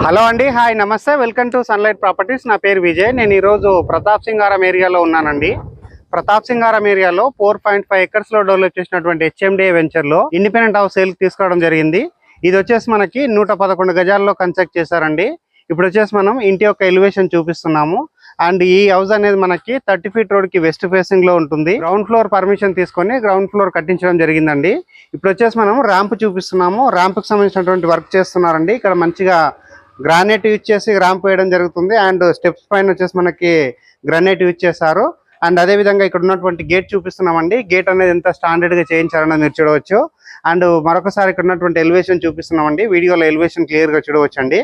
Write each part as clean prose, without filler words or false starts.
Hello అండి, hi, నమస్తే. Welcome to sunlight properties. నా పేరు విజయ్. నేను ఈరోజు ప్రతాప్ సింగారం ఏరియాలో ఉన్నానండి. ప్రతాప్ సింగారం ఏరియాలో 4.5 ఎకర్స్లో డెవలప్ చేసినటువంటి హెచ్ఎండిఏ వెంచర్లో ఇండిపెండెంట్ హౌస్ సేల్కి తీసుకోవడం జరిగింది. ఇది వచ్చేసి మనకి 111 గజాల్లో కన్స్ట్రక్ట్ చేశారండి. ఇప్పుడు వచ్చేసి మనం ఇంటి యొక్క ఎలివేషన్ చూపిస్తున్నాము. అండ్ ఈ హౌస్ అనేది మనకి 30 ఫీట్ రోడ్ కి వెస్ట్ ఫేసింగ్ లో ఉంటుంది. గ్రౌండ్ ఫ్లోర్ పర్మిషన్ తీసుకొని గ్రౌండ్ ఫ్లోర్ కట్టించడం జరిగిందండి. ఇప్పుడు వచ్చేసి మనం ర్యాంప్ చూపిస్తున్నాము. ర్యాంప్ కి సంబంధించినటువంటి వర్క్ చేస్తున్నారండి. ఇక్కడ మంచిగా గ్రానైట్ యూజ్ చేసి ర్యాంప్ వేయడం జరుగుతుంది. అండ్ స్టెప్స్ పైన వచ్చేసి మనకి గ్రానైట్ యూజ్ చేశారు. అండ్ అదే విధంగా ఇక్కడ ఉన్నటువంటి గేట్ చూపిస్తున్నామండి. గేట్ అనేది ఎంత స్టాండర్డ్ గా చేయించారన్నది మీరు చూడవచ్చు. అండ్ మరొకసారి ఇక్కడ ఉన్నటువంటి ఎలివేషన్ చూపిస్తున్నామండి. వీడియోలో ఎలివేషన్ క్లియర్ గా చూడవచ్చు అండి.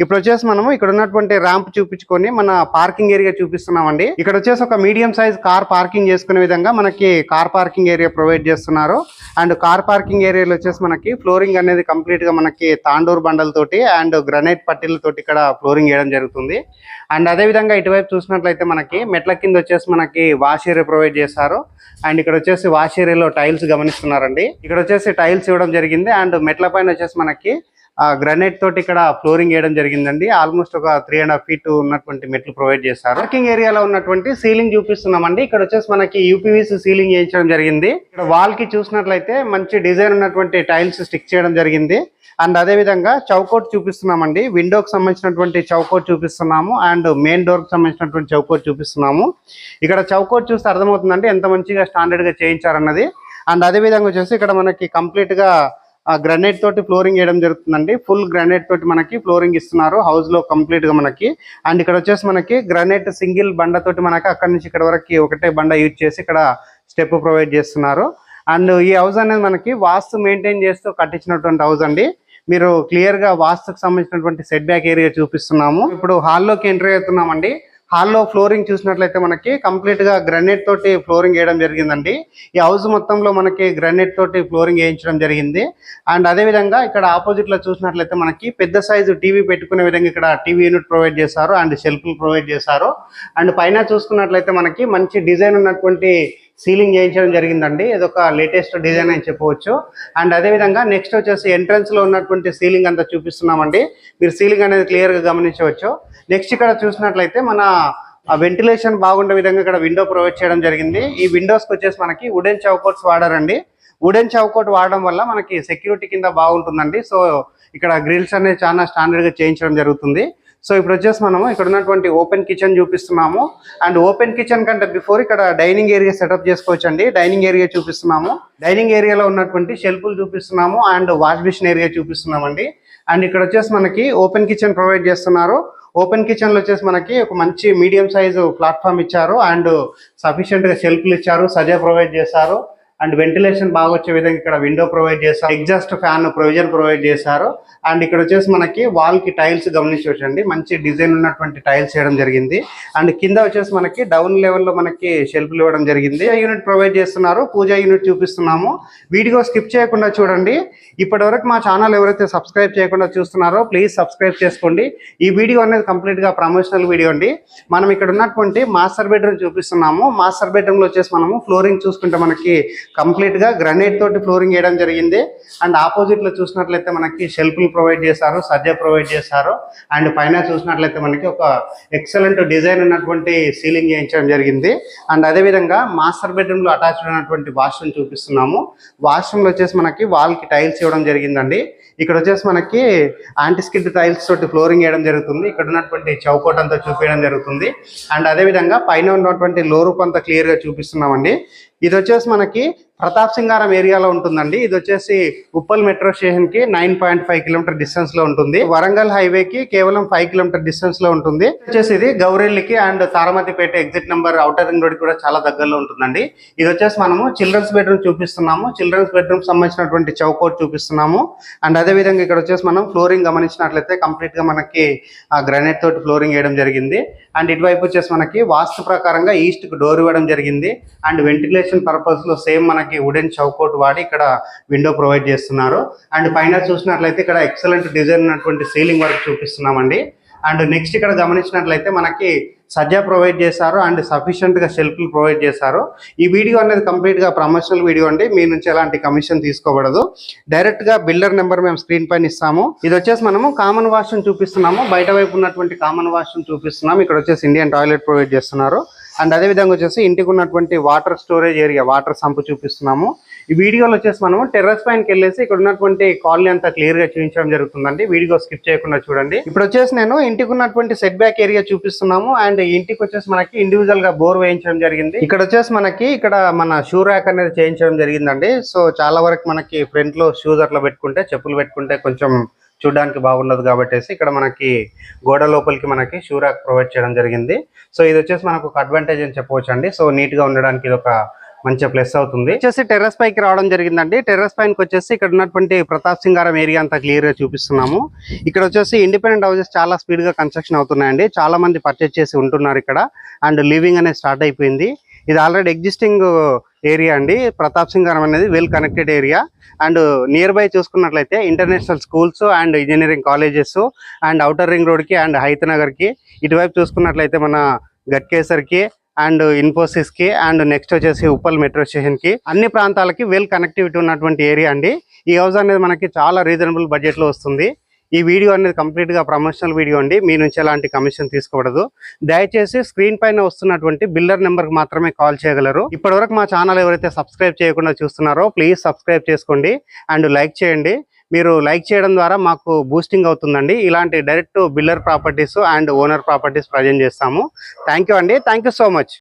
ఇప్పుడు వచ్చేసి మనము ఇక్కడ ఉన్నటువంటి ర్యాంప్ చూపించుకొని మన పార్కింగ్ ఏరియా చూపిస్తున్నామండి. ఇక్కడ వచ్చేసి ఒక మీడియం సైజ్ కార్ పార్కింగ్ చేసుకునే విధంగా మనకి కార్ పార్కింగ్ ఏరియా ప్రొవైడ్ చేస్తున్నారు. అండ్ కార్ పార్కింగ్ ఏరియాలో వచ్చేసి మనకి ఫ్లోరింగ్ అనేది కంప్లీట్ గా మనకి తాండూరు బండలతోటి అండ్ గ్రనైట్ పట్టీలతోటి ఇక్కడ ఫ్లోరింగ్ వేయడం జరుగుతుంది. అండ్ అదే విధంగా ఇటువైపు చూసినట్లయితే మనకి మెట్ల కింద వచ్చేసి మనకి వాష్ ఏరియా ప్రొవైడ్ చేస్తారు. అండ్ ఇక్కడ వచ్చేసి వాష్ ఏరియాలో టైల్స్ గమనిస్తున్నారండి. ఇక్కడ వచ్చేసి టైల్స్ ఇవ్వడం జరిగింది. అండ్ మెట్ల పైన వచ్చేసి మనకి గ్రానైట్ తోటి ఇక్కడ ఫ్లోరింగ్ వేయడం జరిగిందండి. ఆల్మోస్ట్ ఒక 3.5 feet ఉన్నటువంటి మెట్లు ప్రొవైడ్ చేస్తారు. పార్కింగ్ ఏరియాలో ఉన్నటువంటి సీలింగ్ చూపిస్తున్నామండి. ఇక్కడ వచ్చేసి మనకి యూపీవీసీ సీలింగ్ చేయించడం జరిగింది. ఇక్కడ వాల్ కి చూసినట్లయితే మంచి డిజైన్ ఉన్నటువంటి టైల్స్ స్టిక్ చేయడం జరిగింది. అండ్ అదే విధంగా చౌకోట్ చూపిస్తున్నామండి. విండోకి సంబంధించినటువంటి చౌకోట్ చూపిస్తున్నాము. అండ్ మెయిన్ డోర్ కి సంబంధించినటువంటి చౌకోట్ చూపిస్తున్నాము. ఇక్కడ చౌకోట్ చూస్తే అర్థమవుతుందండి ఎంత మంచిగా స్టాండర్డ్ గా చేయించారన్నది. అండ్ అదే విధంగా వచ్చేసి ఇక్కడ మనకి కంప్లీట్ గా గ్రానైట్ తోటి ఫ్లోరింగ్ వేయడం జరుగుతుందండి. ఫుల్ గ్రానైట్ తోటి మనకి ఫ్లోరింగ్ ఇస్తున్నారు హౌస్ లో కంప్లీట్ గా మనకి. అండ్ ఇక్కడ వచ్చేసి మనకి గ్రానైట్ సింగిల్ బండ తోటి మనకి అక్కడి నుంచి ఇక్కడ వరకు ఒకటే బండ యూజ్ చేసి ఇక్కడ స్టెప్ ప్రొవైడ్ చేస్తున్నారు. అండ్ ఈ హౌస్ అనేది మనకి వాస్తు మెయింటైన్ చేస్తూ కట్టించినటువంటి హౌస్ అండి. మీరు క్లియర్ గా వాస్తుకు సంబంధించినటువంటి సెట్ బ్యాక్ ఏరియా చూపిస్తున్నాము. ఇప్పుడు హాల్లోకి ఎంట్రీ అవుతున్నామండి. హాల్లో ఫ్లోరింగ్ చూసినట్లయితే మనకి కంప్లీట్ గా గ్రానైట్ తోటి ఫ్లోరింగ్ వేయడం జరిగిందండి. ఈ హౌస్ మొత్తంలో మనకి గ్రానైట్ తోటి ఫ్లోరింగ్ వేయించడం జరిగింది. అండ్ అదే విధంగా ఇక్కడ ఆపోజిట్ లో చూసినట్లయితే మనకి పెద్ద సైజు టీవీ పెట్టుకునే విధంగా ఇక్కడ టీవీ యూనిట్ ప్రొవైడ్ చేశారు. అండ్ షెల్ఫ్లు ప్రొవైడ్ చేశారు. అండ్ పైన చూసుకున్నట్లయితే మనకి మంచి డిజైన్ ఉన్నటువంటి సీలింగ్ చేయించడం జరిగిందండి. ఇది ఒక లేటెస్ట్ డిజైన్ అని చెప్పవచ్చు. అండ్ అదే విధంగా నెక్స్ట్ వచ్చేసి ఎంట్రన్స్ లో ఉన్నటువంటి సీలింగ్ అంతా చూపిస్తున్నామండి. మీరు సీలింగ్ అనేది క్లియర్ గా గమనించవచ్చు. నెక్స్ట్ ఇక్కడ చూసినట్లయితే మన వెంటిలేషన్ బాగుండే విధంగా ఇక్కడ విండో ప్రొవైడ్ చేయడం జరిగింది. ఈ విండోస్కి వచ్చేసి మనకి వుడెన్ చౌకోట్స్ వాడారండి. వుడెన్ చౌకోట్ వాడడం వల్ల మనకి సెక్యూరిటీ కింద బాగుంటుందండి. సో ఇక్కడ గ్రిల్స్ అనేది చాలా స్టాండర్డ్ గా చేయించడం జరుగుతుంది. సో ఇప్పుడు వచ్చేసి మనము ఇక్కడ ఉన్నటువంటి ఓపెన్ కిచెన్ చూపిస్తున్నాము. అండ్ ఓపెన్ కిచెన్ కంటే బిఫోర్ ఇక్కడ డైనింగ్ ఏరియా సెటప్ చేసుకోవచ్చు అండి. డైనింగ్ ఏరియా చూపిస్తున్నాము. డైనింగ్ ఏరియాలో ఉన్నటువంటి షెల్ఫ్లు చూపిస్తున్నాము. అండ్ వాష్ బేసిన్ ఏరియా చూపిస్తున్నామండి. అండ్ ఇక్కడ వచ్చేసి మనకి ఓపెన్ కిచెన్ ప్రొవైడ్ చేస్తున్నారు. ఓపెన్ కిచెన్ లో వచ్చేసి మనకి ఒక మంచి మీడియం సైజు ప్లాట్ఫామ్ ఇచ్చారు. అండ్ సఫిషియెంట్ గా షెల్ఫ్లు ఇచ్చారు. సజా ప్రొవైడ్ చేశారు. అండ్ వెంటిలేషన్ బాగా వచ్చే విధంగా ఇక్కడ విండో ప్రొవైడ్ చేశారు. ఎగ్జాస్ట్ ఫ్యాన్ ప్రొవిజన్ ప్రొవైడ్ చేశారు. అండ్ ఇక్కడ వచ్చేసి మనకి వాల్ కి టైల్స్ గమనించవచ్చండి. మంచి డిజైన్ ఉన్నటువంటి టైల్స్ చేయడం జరిగింది. అండ్ కింద వచ్చేసి మనకి డౌన్ లెవెల్లో మనకి షెల్ఫ్లు ఇవ్వడం జరిగింది. యూనిట్ ప్రొవైడ్ చేస్తున్నారు. పూజా యూనిట్ చూపిస్తున్నాము. వీడియో స్కిప్ చేయకుండా చూడండి. ఇప్పటి వరకు మా ఛానల్ ఎవరైతే సబ్స్క్రైబ్ చేయకుండా చూస్తున్నారో ప్లీజ్ సబ్స్క్రైబ్ చేసుకోండి. ఈ వీడియో అనేది కంప్లీట్ గా ప్రమోషనల్ వీడియో అండి. మనం ఇక్కడ ఉన్నటువంటి మాస్టర్ బెడ్రూమ్ చూపిస్తున్నాము. మాస్టర్ బెడ్రూమ్ లో వచ్చేసి మనము ఫ్లోరింగ్ చూసుకుంటే మనకి కంప్లీట్ గా గ్రానైట్ తోటి ఫ్లోరింగ్ వేయడం జరిగింది. అండ్ ఆపోజిట్ లో చూసినట్లయితే మనకి షెల్ఫ్లు ప్రొవైడ్ చేశారు. సజ్జా ప్రొవైడ్ చేశారు. అండ్ పైన చూసినట్లయితే మనకి ఒక ఎక్సలెంట్ డిజైన్ ఉన్నటువంటి సీలింగ్ చేయించడం జరిగింది. అండ్ అదే విధంగా మాస్టర్ బెడ్రూమ్ లో అటాచ్ అయినటువంటి వాష్రూమ్ చూపిస్తున్నాము. వాష్రూమ్ లో వచ్చేసి మనకి వాల్ కి టైల్స్ ఇవ్వడం జరిగిందండి. ఇక్కడ వచ్చేసి మనకి యాంటీస్కిడ్ టైల్స్ తోటి ఫ్లోరింగ్ వేయడం జరుగుతుంది. ఇక్కడ ఉన్నటువంటి చౌకోట్ అంతా చూపించడం జరుగుతుంది. అండ్ అదే విధంగా పైన ఉన్నటువంటి లో రూప్ అంతా క్లియర్ గా చూపిస్తున్నామండి. ఇది వచ్చేసి మనకి ప్రతాప్ సింగారం ఏరియాలో ఉంటుందండి. ఇది వచ్చేసి ఉప్పల్ మెట్రో స్టేషన్ కి 9.5 కిలోమీటర్ డిస్టెన్స్ లో ఉంటుంది. వరంగల్ హైవే కి కేవలం 5 కిలోమీటర్ డిస్టెన్స్ లో ఉంటుంది. వచ్చేసి ఇది గౌరెల్లికి and Taramatipet exit number outer ring road కూడా చాలా దగ్గరలో ఉంటుందండి. ఇది వచ్చేసి మనము చిల్డ్రన్స్ బెడ్రూమ్ చూపిస్తున్నాము. చిల్డ్రన్స్ బెడ్రూమ్ సంబంధించినటువంటి చౌకోట్ చూపిస్తున్నాము. అండ్ అదే విధంగా ఇక్కడ వచ్చేసి మనం ఫ్లోరింగ్ గమనించినట్లయితే కంప్లీట్ గా మనకి గ్రానైట్ తోటి ఫ్లోరింగ్ వేయడం జరిగింది. అండ్ ఇటువైపు వచ్చేసి మనకి వాస్తు ప్రకారంగా ఈస్ట్ కు డోర్ ఇవ్వడం జరిగింది. అండ్ వెంటిలేషన్ పర్పస్ లో సేమ్ మనకి వుడెన్ చౌకోట్ వాడి ఇక్కడ విండో ప్రొవైడ్ చేస్తున్నారు. అండ్ పైన చూసినట్లయితే ఇక్కడ ఎక్సలెంట్ డిజైన్ ఉన్నటువంటి సీలింగ్ వర్క్ చూపిస్తున్నామండి. అండ్ నెక్స్ట్ ఇక్కడ గమనించినట్లయితే మనకి సజ్జా ప్రొవైడ్ చేశారు అండ్ సఫిషియెంట్ గా షెల్ఫ్లు ప్రొవైడ్ చేశారు. ఈ వీడియో అనేది కంప్లీట్ గా ప్రమోషనల్ వీడియో అండి, మీ నుంచి ఎలాంటి కమిషన్ తీసుకోబడదు. డైరెక్ట్ గా బిల్డర్ నెంబర్ మేము స్క్రీన్ పైన ఇస్తాము. ఇది వచ్చేసి మనము కామన్ వాష్రూమ్ చూపిస్తున్నాము, బయట వైపు ఉన్నటువంటి కామన్ వాష్రూమ్ చూపిస్తున్నాము. ఇక్కడ వచ్చేసి ఇండియన్ టాయిలెట్ ప్రొవైడ్ చేస్తున్నారు అండ్ అదే విధంగా వచ్చేసి ఇంటికి ఉన్నటువంటి water storage area, water sump చూపిస్తున్నాము. ఈ వీడియోలో వచ్చేసి మనము టెర్రస్ పైనకి వెళ్ళేసి ఇక్కడ ఉన్నటువంటి కాలనీ అంతా క్లియర్ గా చూపించడం జరుగుతుందండి. వీడియో స్కిప్ చేయకుండా చూడండి. ఇప్పుడు వచ్చేసి నేను ఇంటికి ఉన్నటువంటి సెట్ బ్యాక్ ఏరియా చూపిస్తున్నాము అండ్ ఇంటికి వచ్చేసి మనకి ఇండివిజువల్ గా బోర్ వేయించడం జరిగింది. ఇక్కడ వచ్చేసి మనకి ఇక్కడ మన షూ ర్యాక్ అనేది చేయించడం జరిగిందండి. సో చాలా వరకు మనకి ఫ్రంట్ లో షూస్ అట్లా పెట్టుకుంటే, చెప్పులు పెట్టుకుంటే కొంచెం చూడడానికి బాగుండదు కాబట్టి ఇక్కడ మనకి గోడ లోపలికి మనకి షూ ర్యాక్ ప్రొవైడ్ చేయడం జరిగింది. సో ఇది వచ్చేసి మనకు ఒక అడ్వాంటేజ్ అని చెప్పవచ్చు అండి. సో నీట్ గా ఉండడానికి ఇది ఒక మంచి ప్లస్ అవుతుంది. వచ్చేసి టెర్రస్ పైకి రావడం జరిగిందండి. టెర్రస్ పైకి వచ్చేసి ఇక్కడ ఉన్నటువంటి ప్రతాప్ సింగారం ఏరియా అంతా క్లియర్ గా చూపిస్తున్నాము. ఇక్కడ వచ్చేసి ఇండిపెండెంట్ హౌసెస్ చాలా స్పీడ్ గా కన్స్ట్రక్షన్ అవుతున్నాయండి. చాలా మంది పర్చేస్ చేసి ఉంటున్నారు ఇక్కడ అండ్ లివింగ్ అనేది స్టార్ట్ అయిపోయింది. ఇది ఆల్రెడీ ఎగ్జిస్టింగ్ ఏరియా అండి. ప్రతాప్ సింగారం అనేది well connected area and nearby చూసుకున్నట్లయితే international schools and engineering colleges and outer ring road కి అండ్ హైత్ నగర్ కి, ఇటువైపు చూసుకున్నట్లయితే మన గట్కేసర్ కి అండ్ ఇన్ఫోసిస్ కి అండ్ నెక్స్ట్ వచ్చేసి ఉప్పల్ మెట్రో స్టేషన్ కి, అన్ని ప్రాంతాలకి వెల్ కనెక్టివిటీ ఉన్నటువంటి ఏరియా అండి. ఈ హౌస్ అనేది మనకి చాలా రీజనబుల్ బడ్జెట్ లో వస్తుంది. ఈ వీడియో అనేది కంప్లీట్ గా ప్రమోషనల్ వీడియో అండి, మీ నుంచి ఎలాంటి కమిషన్ తీసుకోకూడదు. దయచేసి స్క్రీన్ పైన వస్తున్నటువంటి బిల్డర్ నెంబర్ కి మాత్రమే కాల్ చేయగలరు. ఇప్పటివరకు మా ఛానల్ ఎవరైతే సబ్స్క్రైబ్ చేయకుండా చూస్తున్నారో ప్లీజ్ సబ్స్క్రైబ్ చేసుకోండి అండ్ లైక్ చేయండి. మీరు లైక్ చేయడం ద్వారా మాకు బూస్టింగ్ అవుతుందండి. ఇలాంటి direct builder properties and owner properties present చేస్తాము. థ్యాంక్ యూ అండి. Thank you so much.